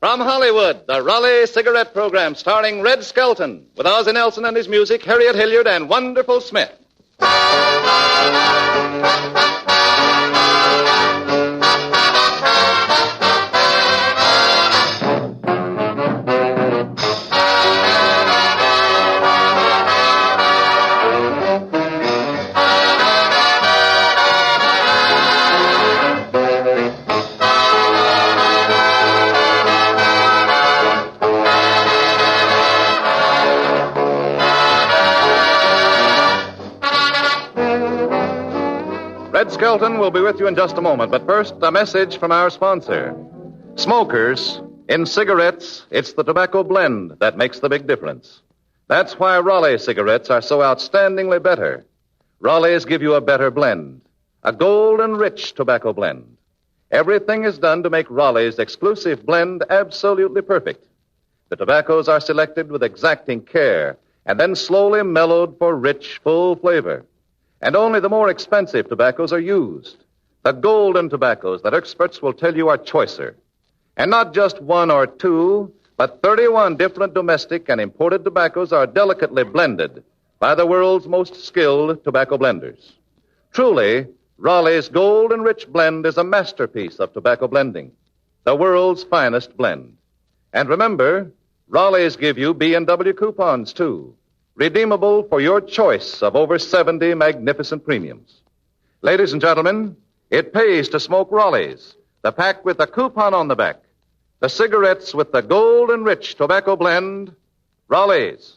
From Hollywood, the Raleigh Cigarette Program starring Red Skelton with Ozzie Nelson and his music, Harriet, Hilliard, and Wonderful Smith. Red Skelton will be with you in just a moment, but first, a message from our sponsor. Smokers, in cigarettes, it's the tobacco blend that makes the big difference. That's why Raleigh cigarettes are so outstandingly better. Raleigh's give you a better blend, a gold and rich tobacco blend. Everything is done to make Raleigh's exclusive blend absolutely perfect. The tobaccos are selected with exacting care and then slowly mellowed for rich, full flavor. And only the more expensive tobaccos are used. The golden tobaccos that experts will tell you are choicer. And not just one or two, but 31 different domestic and imported tobaccos are delicately blended by the world's most skilled tobacco blenders. Truly, Raleigh's Gold and Rich blend is a masterpiece of tobacco blending, the world's finest blend. And remember, Raleigh's give you B&W coupons, too, redeemable for your choice of over 70 magnificent premiums. Ladies and gentlemen, it pays to smoke Raleigh's, the pack with the coupon on the back, the cigarettes with the Gold and Rich tobacco blend, Raleigh's.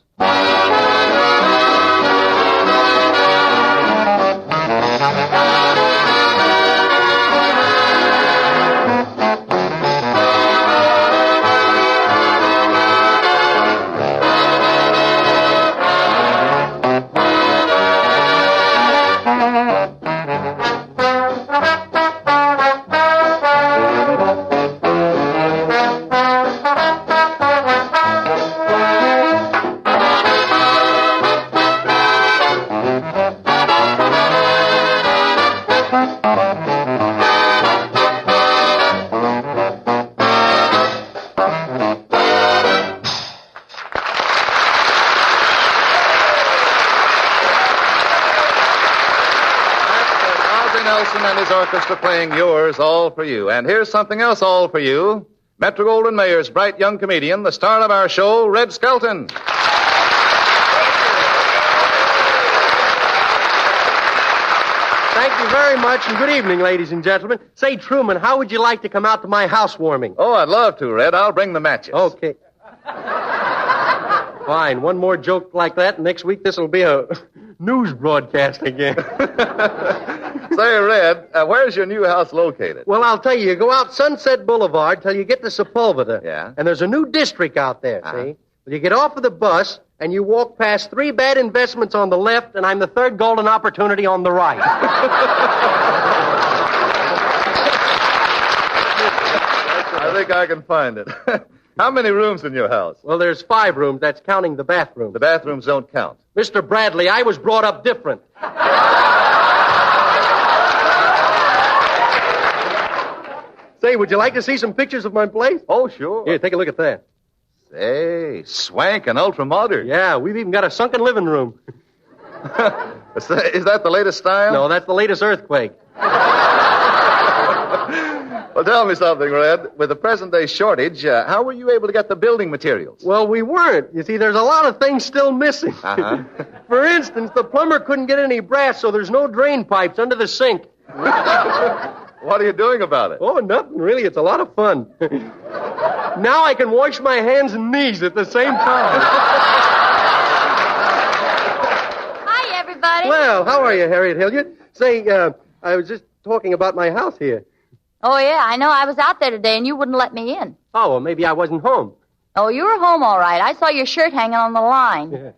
And his orchestra playing Yours All For You. And here's something else all for you. Metro-Goldwyn-Mayer's bright young comedian, the star of our show, Red Skelton. Thank you very much, and good evening, ladies and gentlemen. Say, Truman, how would you like to come out to my housewarming? Oh, I'd love to, Red. I'll bring the matches. Okay. Fine. One more joke like that, and next week this will be a news broadcast again. Say, Red, where's your new house located? Well, I'll tell you. You go out Sunset Boulevard till you get to Sepulveda. Yeah. And there's a new district out there, see? Well, you get off of the bus, and you walk past 3 bad investments on the left, and I'm the third golden opportunity on the right. I think I can find it. How many rooms in your house? Well, there's 5 rooms. That's counting the bathroom. The bathrooms don't count. Mr. Bradley, I was brought up different. Say, would you like to see some pictures of my place? Oh, sure. Here, take a look at that. Say, swank and ultra-modern. Yeah, we've even got a sunken living room. Is that the latest style? No, that's the latest earthquake. Well, tell me something, Red. With the present-day shortage, how were you able to get the building materials? Well, we weren't. You see, there's a lot of things still missing. Uh-huh. For instance, the plumber couldn't get any brass, so there's no drain pipes under the sink. What are you doing about it? Oh, nothing, really. It's a lot of fun. Now I can wash my hands and knees at the same time. Hi, everybody. Well, how are you, Harriet Hilliard? Say, I was just talking about my house here. Oh, yeah, I know. I was out there today, and you wouldn't let me in. Oh, well, maybe I wasn't home. Oh, you were home all right. I saw your shirt hanging on the line.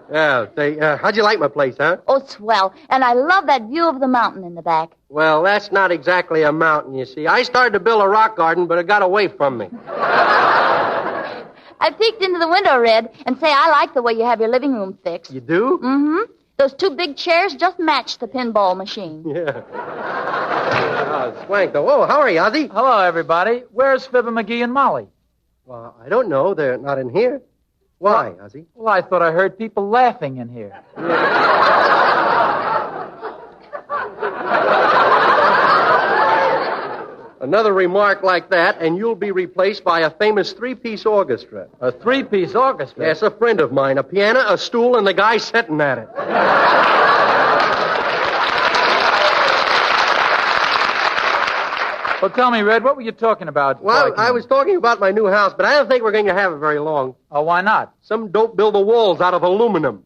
Yeah, say, how'd you like my place, huh? Oh, swell. And I love that view of the mountain in the back. Well, that's not exactly a mountain, you see. I started to build a rock garden, but it got away from me. I peeked into the window, Red, and say I like the way you have your living room fixed. You do? Mm-hmm. Those 2 big chairs just match the pinball machine. Yeah. swank, though. Oh, how are you, Ozzie? Hello, everybody. Where's Fibber McGee and Molly? Well, I don't know. They're not in here. Why, Ozzie? Well, I thought I heard people laughing in here. Another remark like that, and you'll be replaced by a famous three-piece orchestra. A three-piece orchestra? Yes, a friend of mine. A piano, a stool, and the guy sitting at it. Well, tell me, Red, what were you talking about? Well, I was talking about my new house, but I don't think we're going to have it very long. Oh, why not? Some dope build the walls out of aluminum.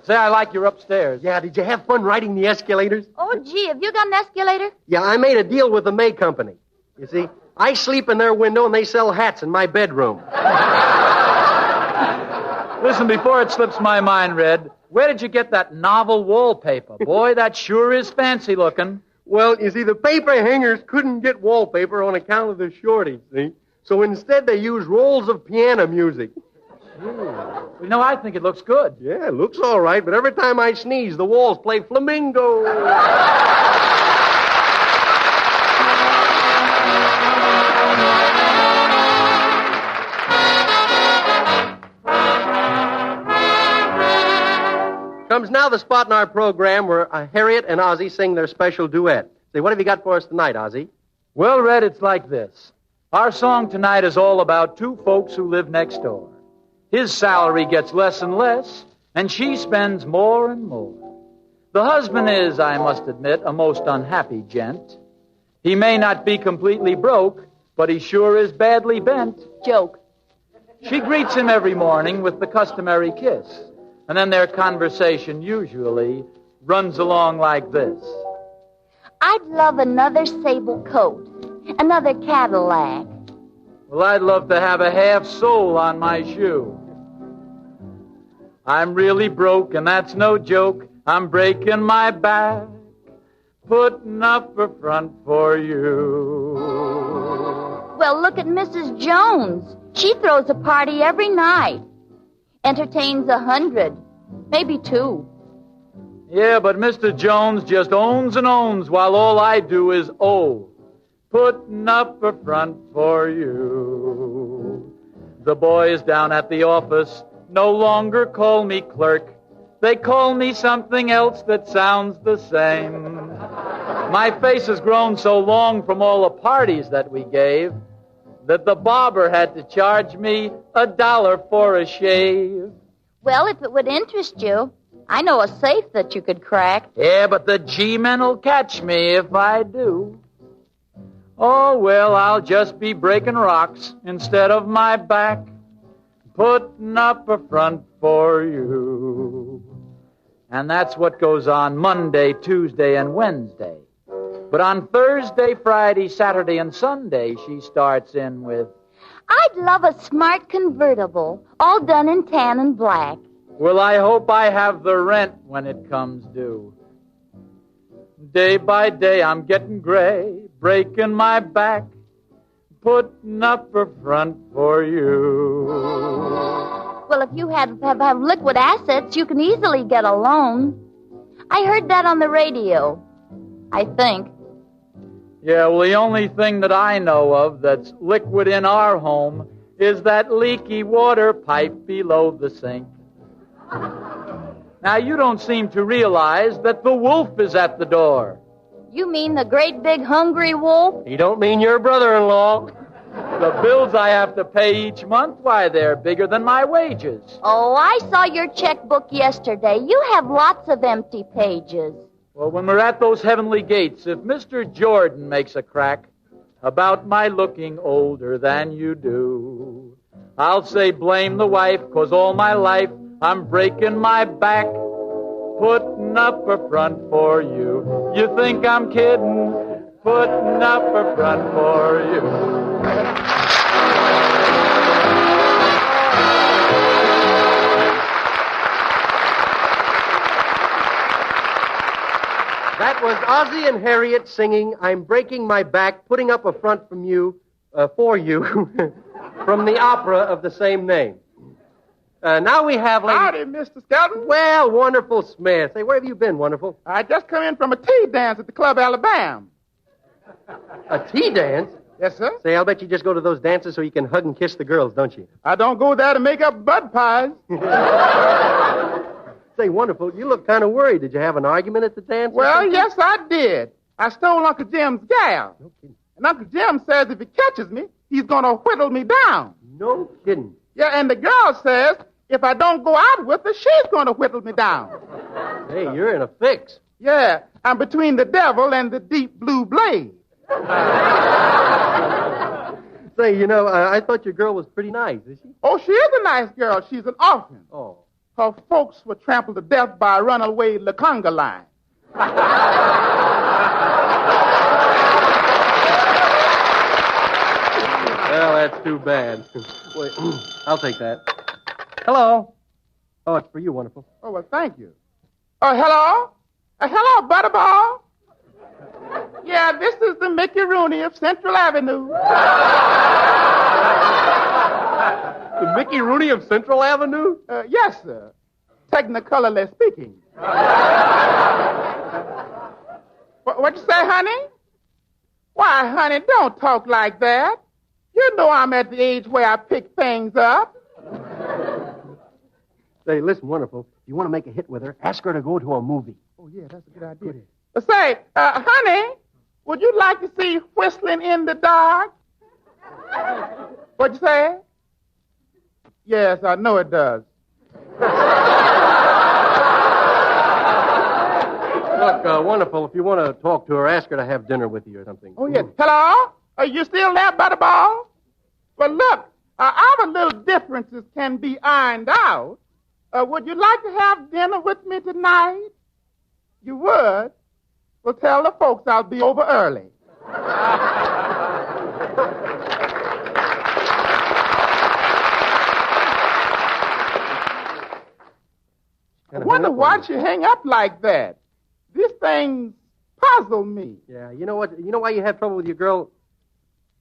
Say, I like your upstairs. Yeah, did you have fun riding the escalators? Oh, gee, have you got an escalator? Yeah, I made a deal with the May Company. You see, I sleep in their window and they sell hats in my bedroom. Listen, before it slips my mind, Red, where did you get that novel wallpaper? Boy, that sure is fancy looking. Well, you see, the paper hangers couldn't get wallpaper on account of the shortage, see? So instead they used rolls of piano music. You know, I think it looks good. Yeah, it looks all right, but every time I sneeze, the walls play flamingo. Comes now the spot in our program where Harriet and Ozzie sing their special duet. Say, what have you got for us tonight, Ozzie? Well, Red, it's like this. Our song tonight is all about two folks who live next door. His salary gets less and less, and she spends more and more. The husband is, I must admit, a most unhappy gent. He may not be completely broke, but he sure is badly bent. Joke. She greets him every morning with the customary kiss, and then their conversation usually runs along like this. I'd love another sable coat, another Cadillac. Well, I'd love to have a half sole on my shoe. I'm really broke, and that's no joke. I'm breaking my back, putting up a front for you. Well, look at Mrs. Jones. She throws a party every night. Entertains 100, maybe 2. Yeah, but Mr. Jones just owns and owns while all I do is owe. Putting up a front for you. The boys down at the office no longer call me clerk. They call me something else that sounds the same. My face has grown so long from all the parties that we gave that the barber had to charge me $1 for a shave. Well, if it would interest you, I know a safe that you could crack. Yeah, but the G-men will catch me if I do. Oh, well, I'll just be breaking rocks instead of my back, putting up a front for you. And that's what goes on Monday, Tuesday, and Wednesday. But on Thursday, Friday, Saturday, and Sunday, she starts in with, I'd love a smart convertible, all done in tan and black. well, I hope I have the rent when it comes due. Day by day, I'm getting gray, breaking my back, putting up a front for you. Well, if you have liquid assets, you can easily get a loan. I heard that on the radio, I think. Yeah, well, the only thing that I know of that's liquid in our home is that leaky water pipe below the sink. Now, you don't seem to realize that the wolf is at the door. You mean the great big hungry wolf? You don't mean your brother-in-law. The bills I have to pay each month, why, they're bigger than my wages. Oh, I saw your checkbook yesterday. You have lots of empty pages. Well, when we're at those heavenly gates, if Mr. Jordan makes a crack about my looking older than you do, I'll say blame the wife, 'cause all my life I'm breaking my back, putting up a front for you. You think I'm kidding? Putting up a front for you. That was Ozzie and Harriet singing I'm Breaking My Back, Putting Up a Front for you, from the opera of the same name. Now we have lady... Howdy, Mr. Skelton. Well, Wonderful Smith. Say, where have you been, Wonderful? I just come in from a tea dance at the Club Alabama. A tea dance? Yes, sir. Say, I'll bet you just go to those dances so you can hug and kiss the girls, don't you? I don't go there to make up bud pies. Say, Wonderful, you look kind of worried. Did you have an argument at the dance? Well, yes, I did. I stole Uncle Jim's gal. No kidding. And Uncle Jim says if he catches me, he's going to whittle me down. No kidding. Yeah, and the girl says if I don't go out with her, she's going to whittle me down. Hey, you're in a fix. Yeah, I'm between the devil and the deep blue blade. Say, I thought your girl was pretty nice, is she? Oh, she is a nice girl. She's an orphan. Oh. Her folks were trampled to death by a runaway Laconga line. Well, that's too bad. Wait, I'll take that. Hello. Oh, it's for you, Wonderful. Oh, well, thank you. Oh, hello? Hello, Butterball. Yeah, this is the Mickey Rooney of Central Avenue. The Mickey Rooney of Central Avenue? Yes, sir. Technicolorly speaking. What you say, honey? Why, honey, don't talk like that. You know I'm at the age where I pick things up. Say, listen, Wonderful, if you want to make a hit with her, ask her to go to a movie. Oh, yeah, that's a good idea. Say, honey, would you like to see Whistling in the Dark? What'd you say? Yes, I know it does. Look, Wonderful, if you want to talk to her, ask her to have dinner with you or something. Oh, yes. Hello? Are you still there, Butterball? Well, look, our little differences can be ironed out. Would you like to have dinner with me tonight? You would? Well, tell the folks I'll be over early. I wonder why she hang up like that. These things puzzle me. Yeah, you know what? You know why you have trouble with your girl?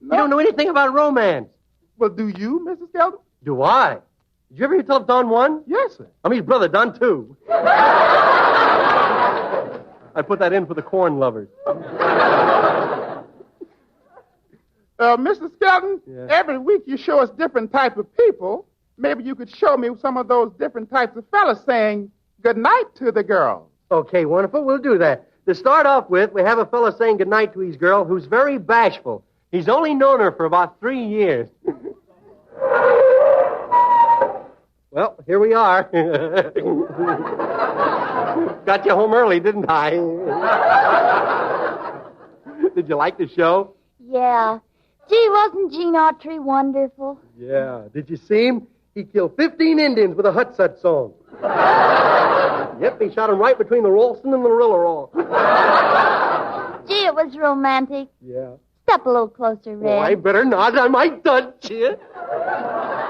No. You don't know anything about romance. Well, do you, Mrs. Skelton? Do I? Did you ever hear tell of Don 1? Yes, sir. I mean, his brother, Don 2. I put that in for the corn lovers. Mr. Skelton, Yeah. Every week you show us different types of people. Maybe you could show me some of those different types of fellas saying good night to the girl. Okay, Wonderful, we'll do that. To start off with, we have a fella saying goodnight to his girl who's very bashful. He's only known her for about 3 years. Well, here we are. Got you home early, didn't I? Did you like the show? Yeah. Gee, wasn't Gene Autry wonderful? Yeah. Did you see him? He killed 15 Indians with a Hutsut song. Yep, he shot him right between the Ralston and the Rillarol. Gee, it was romantic. Yeah. Step a little closer, Red. Oh, I better not. I might touch you.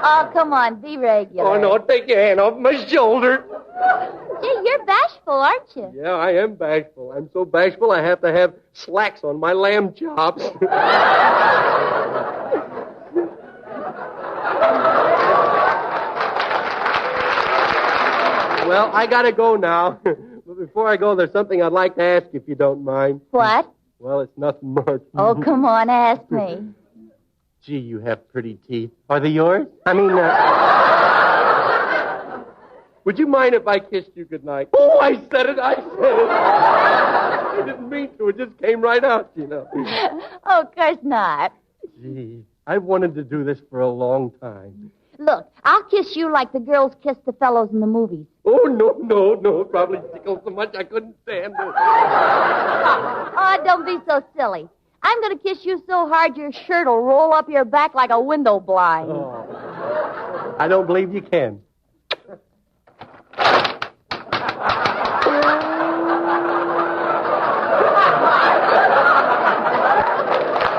Oh, come on, be regular. Oh, no, take your hand off my shoulder. Gee, you're bashful, aren't you? Yeah, I am bashful. I'm so bashful I have to have slacks on my lamb chops. Well, I gotta go now. But before I go, there's something I'd like to ask you, if you don't mind. What? Well, it's nothing much. Oh, come on, ask me. Gee, you have pretty teeth. Are they yours? I mean, would you mind if I kissed you goodnight? Oh, I said it. I didn't mean to. It just came right out, you know. Oh, of course not. Gee, I've wanted to do this for a long time. Look, I'll kiss you like the girls kiss the fellows in the movies. Oh, no. It probably tickled so much I couldn't stand it. Oh, don't be so silly. I'm going to kiss you so hard your shirt will roll up your back like a window blind. Oh. I don't believe you can.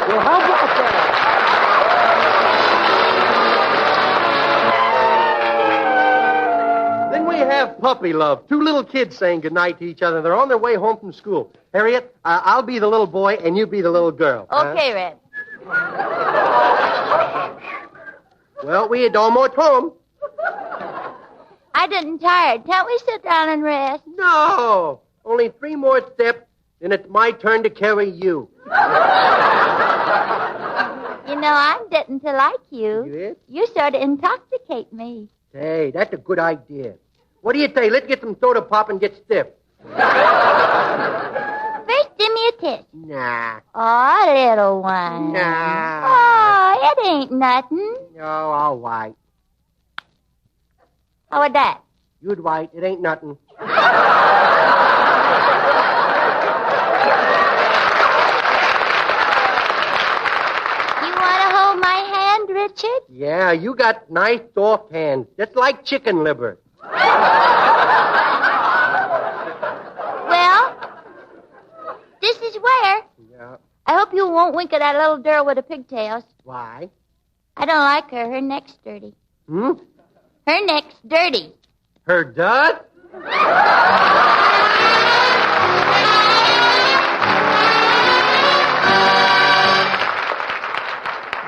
Well, how about that? Then we have puppy love. 2 little kids saying goodnight to each other. They're on their way home from school. Harriet, I'll be the little boy and you be the little girl. Okay, Red. Well, we don't more Tom. I didn't tired. Can't we sit down and rest? No. Only 3 more steps, and it's my turn to carry you. You know, I'm getting to like you. Yes? You sort of intoxicate me. Hey, that's a good idea. What do you say? Let's get some soda pop and get stiff. First, give me a kiss. Nah. Oh, little one. Nah. Oh, it ain't nothing. No, all right. How about that? You'd right. It ain't nothing. You want to hold my hand, Richard? Yeah, you got nice soft hands, just like chicken liver. Well, this is where. Yeah. I hope you won't wink at that little girl with the pigtails. Why? I don't like her. Her neck's dirty. Hmm? Her neck's dirty. Her dud?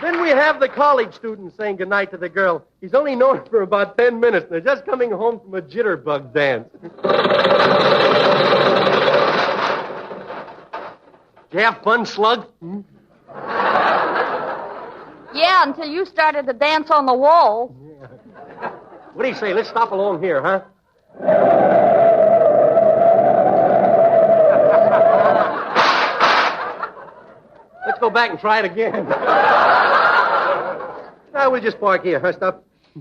Then we have the college student saying goodnight to the girl. He's only known her for about 10 minutes, and they're just coming home from a jitterbug dance. Did you have fun, Slug? Hmm? Yeah, until you started to dance on the wall. What do you say? Let's stop along here, huh? Let's go back and try it again. Now, we'll just park here, huh, Stuff?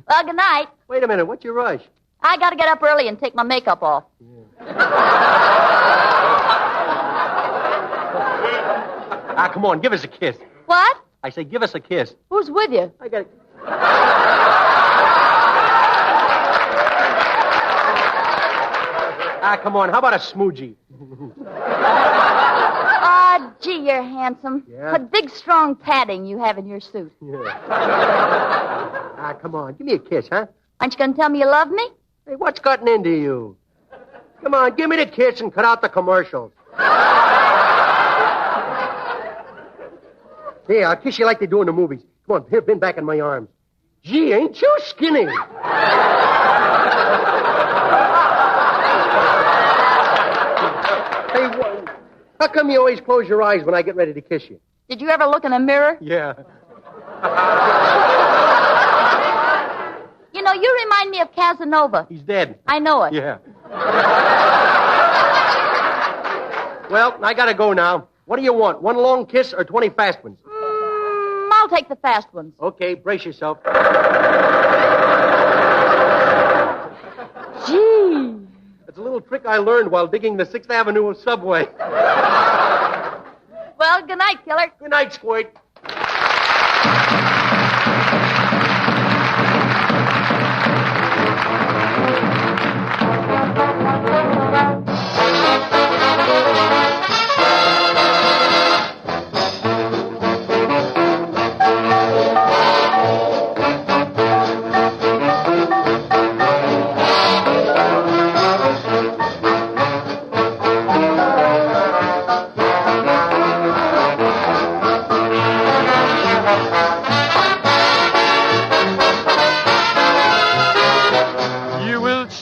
Well, good night. Wait a minute. What's your rush? I got to get up early and take my makeup off. Ah, come on. Give us a kiss. What? I say give us a kiss. Who's with you? I got it. Ah, come on. How about a smoochie? Ah, gee, you're handsome. Yeah? What big, strong padding you have in your suit. Yeah. Ah, come on. Give me a kiss, huh? Aren't you going to tell me you love me? Hey, what's gotten into you? Come on, give me the kiss and cut out the commercials. Here, I'll kiss you like they do in the movies. Come on, here, bend back in my arms. Gee, ain't you skinny? Hey, how come you always close your eyes when I get ready to kiss you? Did you ever look in a mirror? Yeah. You know, you remind me of Casanova. He's dead. I know it. Yeah. Well, I gotta go now. What do you want? 1 long kiss or 20 fast ones? I'll take the fast ones. Okay, brace yourself. Gee. It's a little trick I learned while digging the 6th Avenue subway. Well, good night, killer. Good night, Squirt.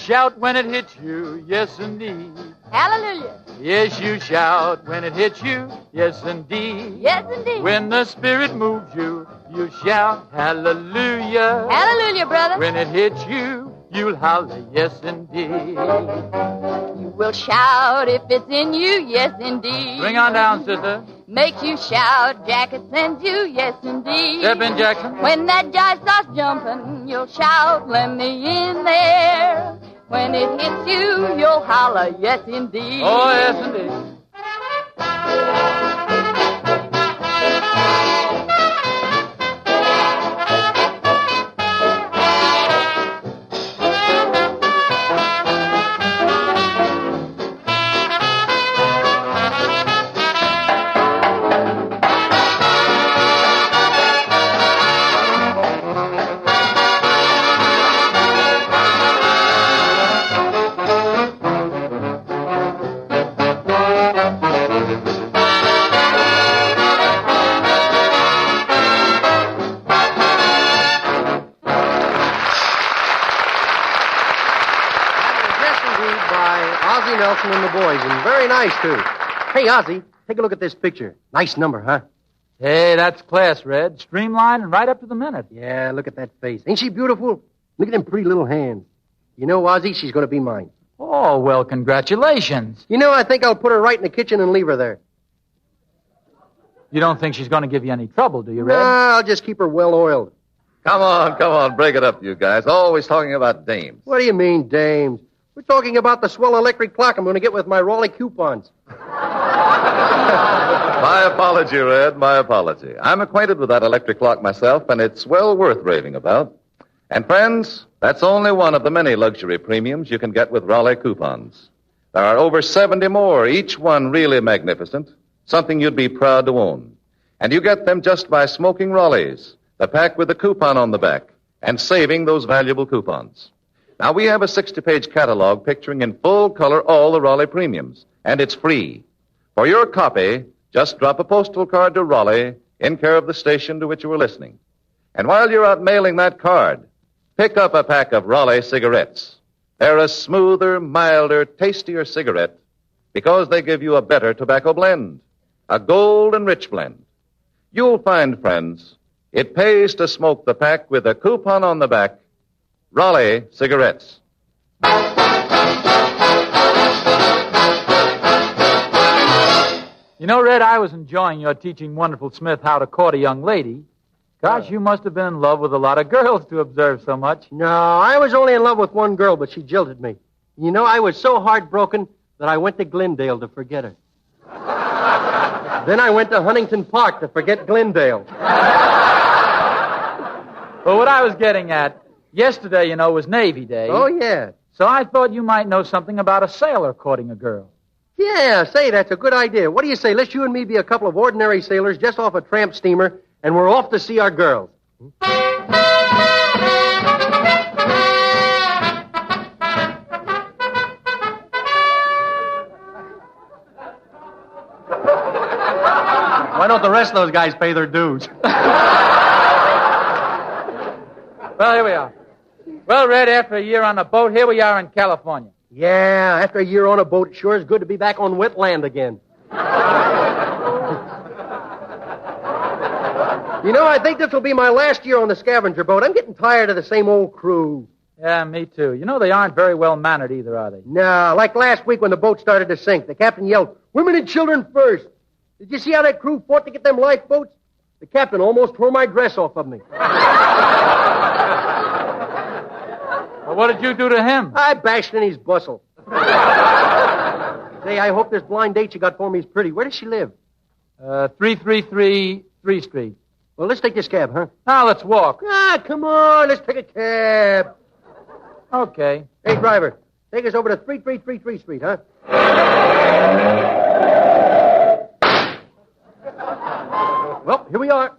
Shout when it hits you, yes indeed. Hallelujah. Yes, you shout when it hits you, yes indeed. Yes, indeed. When the Spirit moves you, you shout hallelujah. Hallelujah, brother. When it hits you, you'll holler, yes indeed. You will shout if it's in you, yes, indeed. Bring on down, sister. Makes you shout, Jacket sends you, yes, indeed. Step in, Jackson. When that jive starts jumping, you'll shout, let me in there. When it hits you, you'll holler, yes, indeed. Oh, yes, indeed. Skelton and the boys, and very nice, too. Hey, Ozzie, take a look at this picture. Nice number, huh? Hey, that's class, Red. Streamlined and right up to the minute. Yeah, look at that face. Ain't she beautiful? Look at them pretty little hands. You know, Ozzie, she's going to be mine. Oh, well, congratulations. You know, I think I'll put her right in the kitchen and leave her there. You don't think she's going to give you any trouble, do you, Red? Nah, I'll just keep her well-oiled. Come on, break it up, you guys. Always talking about dames. What do you mean, dames? We're talking about the swell electric clock I'm going to get with my Raleigh coupons. My apology, Red, my apology. I'm acquainted with that electric clock myself, and it's well worth raving about. And friends, that's only one of the many luxury premiums you can get with Raleigh coupons. There are over 70 more, each one really magnificent, something you'd be proud to own. And you get them just by smoking Raleighs, the pack with the coupon on the back, and saving those valuable coupons. Now, we have a 60-page catalog picturing in full color all the Raleigh premiums, and it's free. For your copy, just drop a postal card to Raleigh in care of the station to which you were listening. And while you're out mailing that card, pick up a pack of Raleigh cigarettes. They're a smoother, milder, tastier cigarette because they give you a better tobacco blend, a gold and rich blend. You'll find, friends, it pays to smoke the pack with a coupon on the back, Raleigh cigarettes. You know, Red, I was enjoying your teaching Wonderful Smith how to court a young lady. Gosh, you must have been in love with a lot of girls to observe so much. No, I was only in love with one girl, but she jilted me. You know, I was so heartbroken that I went to Glendale to forget her. Then I went to Huntington Park to forget Glendale. Well, what I was getting at, yesterday, you know, was Navy Day. Oh, yeah. So I thought you might know something about a sailor courting a girl. Yeah, say, that's a good idea. What do you say? Let's you and me be a couple of ordinary sailors just off a tramp steamer, and we're off to see our girls. Why don't the rest of those guys pay their dues? Well, here we are. Well, Red, after a year on a boat, here we are in California. Yeah, after a year on a boat, it sure is good to be back on wet land again. You know, I think this will be my last year on the scavenger boat. I'm getting tired of the same old crew. Yeah, me too. You know, they aren't very well-mannered either, are they? No, like last week when the boat started to sink. The captain yelled, "Women and children first." Did you see how that crew fought to get them lifeboats? The captain almost tore my dress off of me. Well, what did you do to him? I bashed in his bustle. Say, I hope this blind date you got for me is pretty. Where does she live? 333 3 Street. Well, let's take this cab, huh? Now, let's walk. Ah, come on, let's take a cab. Okay. Hey, driver, take us over to 3333 Street, huh? Well, here we are.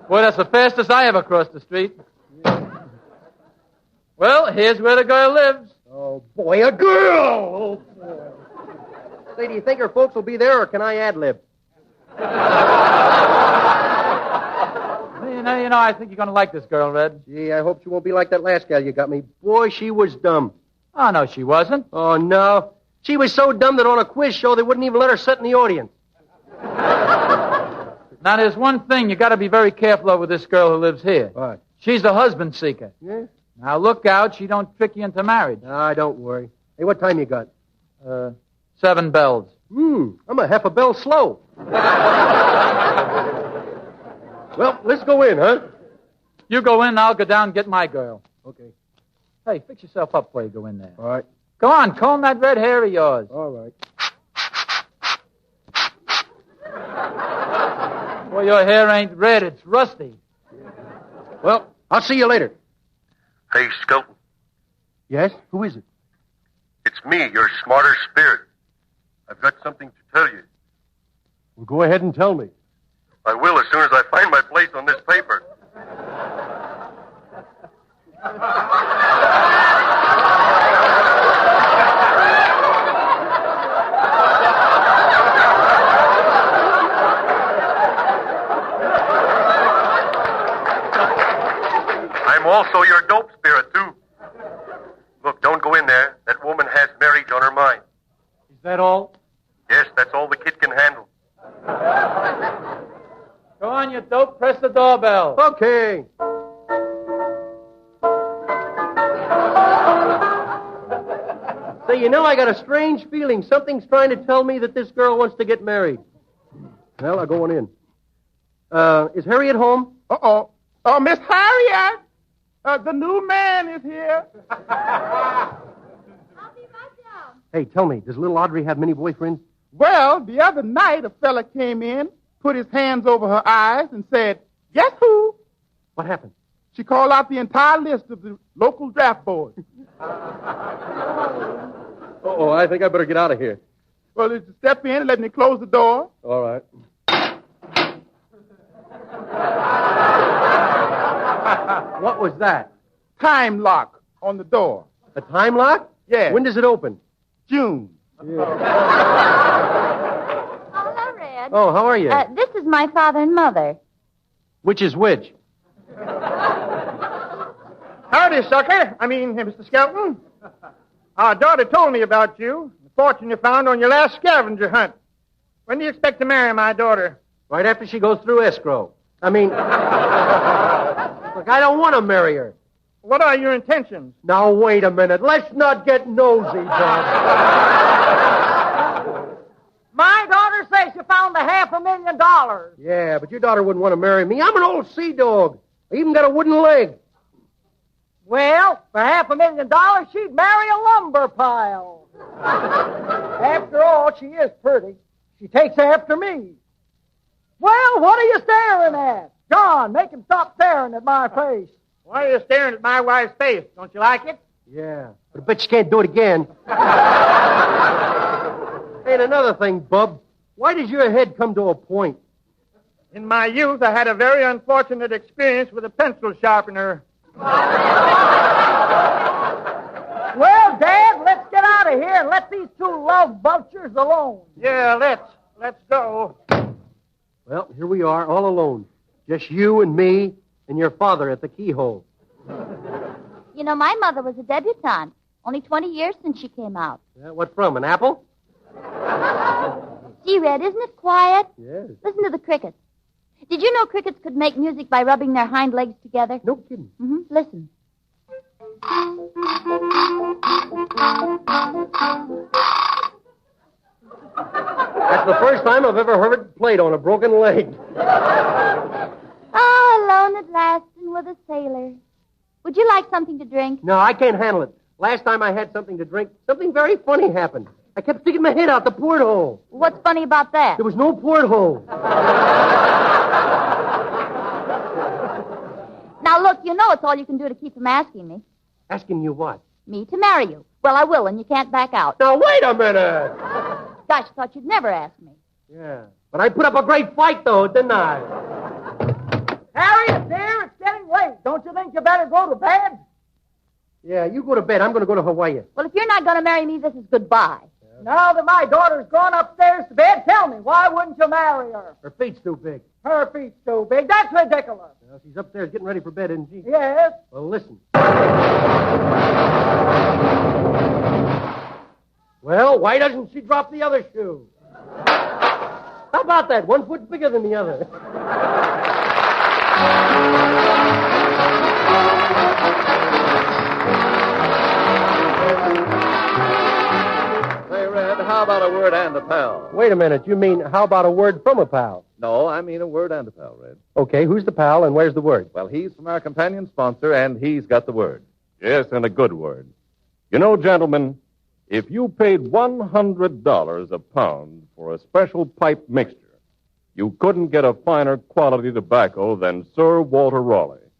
Boy, that's the fastest I ever crossed the street. Well, here's where the girl lives. Oh, boy, a girl! Oh, boy. Say, do you think her folks will be there, or can I ad-lib? You know, I think you're going to like this girl, Red. Gee, I hope she won't be like that last gal you got me. Boy, she was dumb. Oh, no, she wasn't. Oh, no. She was so dumb that on a quiz show, they wouldn't even let her sit in the audience. Now, there's one thing you got to be very careful of with this girl who lives here. What? She's a husband seeker. Yeah? Now, look out. She don't trick you into marriage. Ah, don't worry. Hey, what time you got? 7 bells. I'm a half a bell slow. Well, let's go in, huh? You go in, I'll go down and get my girl. Okay. Hey, fix yourself up before you go in there. All right. Go on, comb that red hair of yours. All right. Well, your hair ain't red, it's rusty. Well, I'll see you later. Hey, Skelton. Yes? Who is it? It's me, your smarter spirit. I've got something to tell you. Well, go ahead and tell me. I will as soon as I find my place on this paper. I'm also your dope spirit, too. Look, don't go in there. That woman has marriage on her mind. it, Dope. Press the doorbell. Okay. Say, I got a strange feeling. Something's trying to tell me that this girl wants to get married. Well, I'll go on in. Is Harriet home? Uh-oh. Oh, Miss Harriet, the new man is here. I'll be right down. Hey, tell me, does little Audrey have many boyfriends? Well, the other night a fella came in, put his hands over her eyes, and said, "Guess who?" What happened? She called out the entire list of the local draft board. Uh-oh, I think I better get out of here. Well, did you step in and let me close the door? All right. What was that? Time lock on the door. A time lock? Yeah. When does it open? June. Oh, hello, Red. Oh, how are you? This is my father and mother. Which is which? Howdy, sucker. Mr. Skelton. Our daughter told me about you, the fortune you found on your last scavenger hunt. When do you expect to marry my daughter? Right after she goes through escrow. Look, I don't want to marry her. What are your intentions? Now, wait a minute. Let's not get nosy, Bob. My daughter says you found $500,000. Yeah, but your daughter wouldn't want to marry me. I'm an old sea dog. I even got a wooden leg. Well, for $500,000, she'd marry a lumber pile. After all, she is pretty. She takes after me. Well, what are you staring at? John, make him stop staring at my face. Why are you staring at my wife's face? Don't you like it? Yeah, but I bet you can't do it again. And another thing, Bub. Why does your head come to a point? In my youth, I had a very unfortunate experience with a pencil sharpener. Well, Dad, let's get out of here and let these two love vultures alone. Yeah, let's go. Well, here we are, all alone. Just you and me and your father at the keyhole. My mother was a debutante. Only 20 years since she came out. What from, an apple? Gee, Red, isn't it quiet? Yes. Listen to the crickets. Did you know crickets could make music by rubbing their hind legs together? No kidding. Mm-hmm. Listen. That's the first time I've ever heard it played on a broken leg. Oh, alone at last and with a sailor. Would you like something to drink? No, I can't handle it. Last time I had something to drink, something very funny happened. I kept sticking my head out the porthole. What's funny about that? There was no porthole. Now, look, it's all you can do to keep from asking me. Asking you what? Me to marry you. Well, I will, and you can't back out. Now, wait a minute. Gosh, I thought you'd never ask me. Yeah, but I put up a great fight, though, didn't I? Harriet, dear, it's getting late. Don't you think you better go to bed? Yeah, you go to bed. I'm going to go to Hawaii. Well, if you're not going to marry me, this is goodbye. Now that my daughter's gone upstairs to bed, tell me, why wouldn't you marry her? Her feet's too big. Her feet's too big. That's ridiculous. Well, she's upstairs getting ready for bed, isn't she? Yes. Well, listen. Well, why doesn't she drop the other shoe? How about that? 1 foot bigger than the other. Say, Red, how about a word and a pal? Wait a minute. You mean, how about a word from a pal? No, I mean a word and a pal, Red. Okay, who's the pal and where's the word? Well, he's from our companion sponsor, and he's got the word. Yes, and a good word. You know, gentlemen, if you paid $100 a pound for a special pipe mixture, you couldn't get a finer quality tobacco than Sir Walter Raleigh.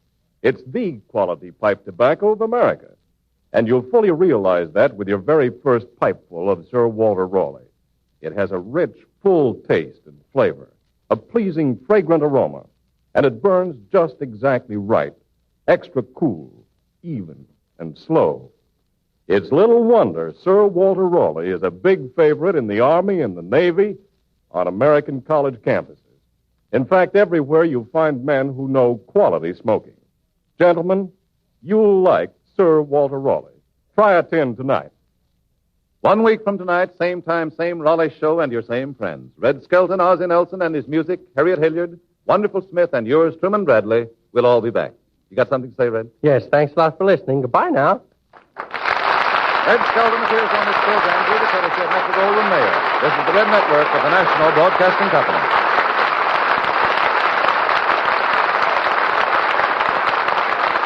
It's the quality pipe tobacco of America. And you'll fully realize that with your very first pipeful of Sir Walter Raleigh. It has a rich, full taste and flavor, a pleasing, fragrant aroma, and it burns just exactly right, extra cool, even, and slow. It's little wonder Sir Walter Raleigh is a big favorite in the Army and the Navy, on American college campuses. In fact, everywhere you find men who know quality smoking. Gentlemen, you'll like Sir Walter Raleigh. Try a tin tonight. 1 week from tonight, same time, same Raleigh show, and your same friends. Red Skelton, Ozzie Nelson, and his music, Harriet Hilliard, Wonderful Smith and yours, Truman Bradley, will all be back. You got something to say, Red? Yes, thanks a lot for listening. Goodbye now. Red Skelton appears on this program through the courtesy of Metro Goldwyn Mayer. This is the Red Network of the National Broadcasting Company.